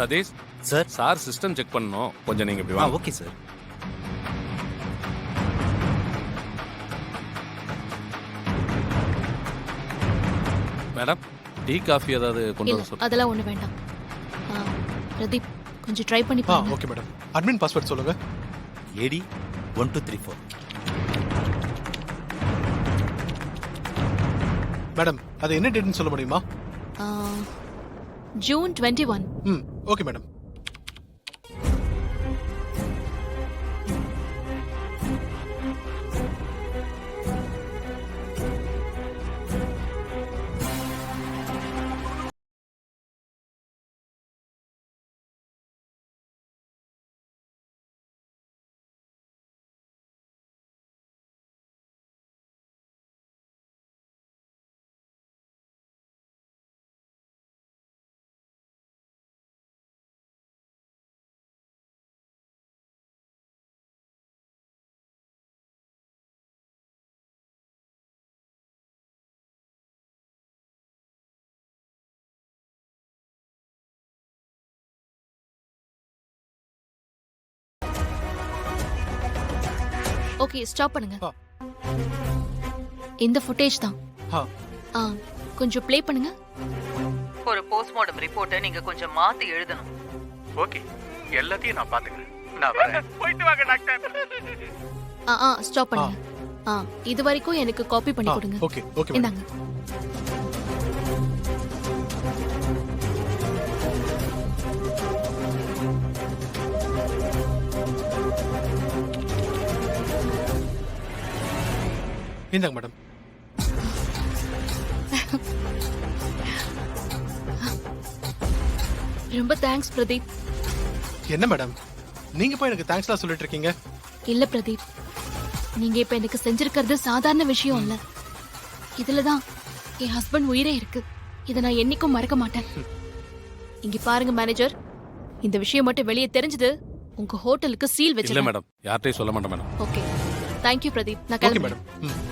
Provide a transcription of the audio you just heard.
Satish sir. Sir system check பண்ணணும், கொஞ்சம் நீங்க இப்படி வாங்க. Okay sir. Madam, tea coffee ஏதாவது கொண்டு வர இல்ல சொல்லுங்க. அதெல்லாம் ஒண்ணு வேண்டாம். பிரதீப் கொஞ்சம் ட்ரை பண்ணி பாருங்க. Okay madam. அட்மின் பாஸ்வேர்ட் சொல்லுங்க. ஏடி 1234. மேடம் அது என்ன டேட்னு சொல்ல முடியுமா? June 21. Okay madam. Okay stop பண்ணுங்க. இந்த ஃபுட்டேஜ் தான். கொஞ்சம் ப்ளே பண்ணுங்க. ஒரு போஸ்ட்மார்ட்டம் ரிப்போர்ட்டை நீங்க கொஞ்சம் மாத்தி எழுதணும். ஓகே, எல்லாத்தையும் நான் பாத்துக்கிறேன். நான் வரேன். போயிட்டு வாங்க டாக்டர். ஸ்டாப் பண்ணுங்க. இது வரைக்கும் எனக்கு காப்பி பண்ணி கொடுங்க. Okay okay madam. இந்தாங்க. இந்தாங்க மேடம். ரொம்ப தேங்க்ஸ் பிரதீப். என்ன மேடம் நீங்க போய் எனக்கு தேங்க்ஸ்லாம் சொல்லிட்டு இருக்கீங்க? இல்ல பிரதீப், நீங்க இப்ப எனக்கு செஞ்சிருக்கிறது சாதாரண விஷயம் இல்ல. இதுலதான் என் ஹஸ்பண்ட் உயிரே இருக்கு. இத நான் என்னைக்கும் மறக்க மாட்டேன். இங்க பாருங்க மேனேஜர், இந்த விஷயம் மட்டும் வெளியே தெரிஞ்சது உங்க ஹோட்டலுக்கு சீல் இல்ல வச்சிருக்கேன். மேடம், யார்கிட்டயும் சொல்ல மாட்டேன் மேடம். Okay thank you Pradeep. நான் ஓகே கிளம்புறேன். மேடம்.